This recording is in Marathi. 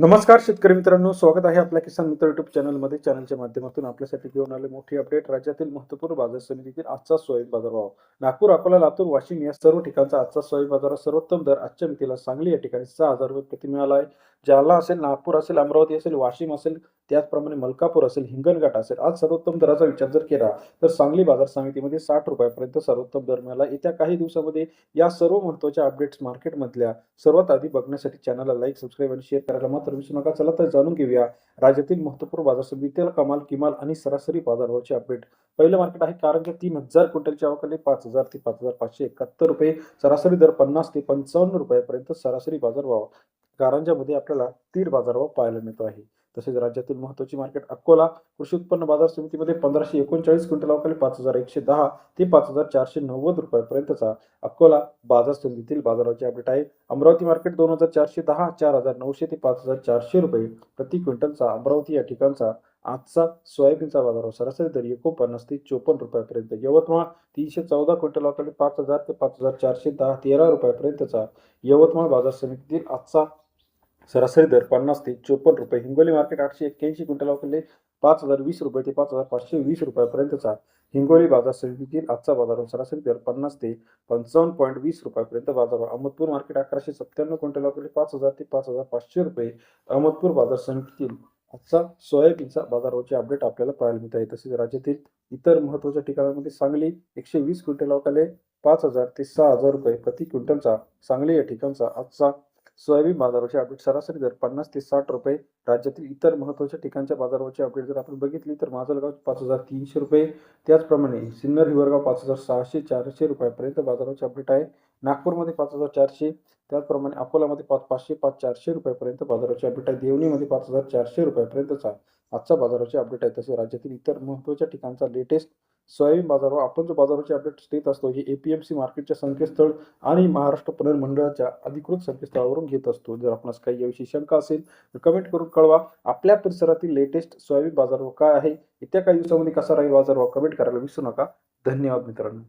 नमस्कार शेतकरी मित्रांनो, स्वागत आहे आपल्या किसान मित्र युट्यूब चॅनलमध्ये. चॅनलच्या माध्यमातून आपल्यासाठी घेऊन आले मोठी अपडेट. राज्यातील महत्त्वपूर्ण बाजार समितीतील आजचा सोयाबीन बाजारभाव. नागपूर, अकोला, लातूर, वाशिम या सर्व ठिकाणचा आजचा सोयाबीन बाजारात सर्वोत्तम दर आजच्या मितीला सांगली या ठिकाणी 6,000 रुपये प्रति मिळाला आहे. जालना असेल, नागपूर असेल, अमरावती असेल, वाशिम असेल, त्याचप्रमाणे मलकापूर असेल, हिंगणघाट असेल. आज सर्वोत्तम दराचा विचार जर केला तर सांगली बाजार समितीमध्ये 60 रुपयापर्यंत सर्वोत्तम दर मिळाला. येत्या काही दिवसामध्ये या सर्व महत्त्वाच्या अपडेट्स मार्केटमधल्या सर्वात आधी बघण्यासाठी चॅनलला लाईक, सबस्क्राईब आणि शेअर करायला मात्र विसरू नका. चला तर जाणून घेऊया राज्यातील महत्त्वपूर्ण बाजार समितीतील कमाल, किमान आणि सरासरी बाजारभावाचे अपडेट. पहिलं मार्केट आहे कारंजा. 3,000 क्विंटलच्या अवकाली 5,000 ते 5,571 रुपये. सरासरी दर 50 ते 55 रुपयापर्यंत सरासरी बाजारभाव कारंजामध्ये आपल्याला स्थिर बाजारभाव पाहायला मिळतो आहे. तसेच राज्यातील महत्त्वाची मार्केट अकोला कृषी उत्पन्न बाजार समितीमध्ये 1,539 क्विंटल अवकाली 5,110 ते 5,490 रुपयापर्यंतचा अकोला बाजार समितीतील बाजाराचे अपडेट आहे. अमरावती मार्केट 2,410, 4,900 ते 5,400 रुपये प्रति क्विंटलचा अमरावती या ठिकाणचा आजचा सोयाबीनचा बाजारभाव. सरासरी दर 49 ते 54 रुपयापर्यंत. यवतमाळ 314 क्विंटल अवकाली 5,000 ते 5,410 13 रुपयापर्यंतचा यवतमाळ बाजार समितीतील आजचा सरासरी दर 50 ते 54 रुपये. हिंगोली मार्केट 881 क्विंटल अवकाली 5,020 रुपये ते 5,520 रुपयापर्यंतचा हिंगोली बाजार समितीतील आजचा बाजारभाव. सरासरी दर 50 ते 55.20 रुपयापर्यंत बाजारभाव. अहमदपूर मार्केट 1197 क्विंटल अवकाली 5,000 ते 5,500 रुपये. अहमदपूर बाजार समितीतील आजचा सोयाबीनचा बाजारभावाचे अपडेट आपल्याला पाहायला मिळत आहे. तसेच राज्यातील इतर महत्त्वाच्या ठिकाणांमध्ये सांगली 120 क्विंटल अवकाली 5,000 ते 6,000 रुपये प्रति क्विंटलचा सांगली या ठिकाणचा आजचा सोयाबीन बाजाराचे अपडेट. सरासरी दर 50 ते 60 रुपये. राज्यातील इतर महत्त्वाच्या ठिकाणच्या बाजाराचे अपडेट जर आपण बघितली तर माजलगाव 5,300 रुपये. त्याचप्रमाणे सिन्नर हिवरगाव 5,600 400 रुपयापर्यंत बाजाराचे अपडेट आहे. नागपूरमध्ये 5,400. त्याचप्रमाणे अकोलामध्ये 5,500 5,400 रुपयापर्यंत बाजाराचे अपडेट आहे. देवणीमध्ये 5,400 रुपयापर्यंतचा आजचा बाजाराचे अपडेट आहे. तसे राज्यातील इतर महत्त्वाच्या ठिकाणचा लेटेस्ट सोयाबीन बाजारभाव आपण जो बाजाराचे अपडेट्स देत असतो हे APMC मार्केटच्या संकेतस्थळ आणि महाराष्ट्र पणन मंडळाच्या अधिकृत संकेतस्थळावरून घेत असतो. जर आपणास काही याविषयी शंका असेल तर कमेंट करून कळवा. आपल्या परिसरातील लेटेस्ट सोयाबीन बाजारभाव काय आहे, येत्या काही दिवसामध्ये कसा राहील बाजारभाव, कमेंट करायला विसरू नका. धन्यवाद मित्रांनो.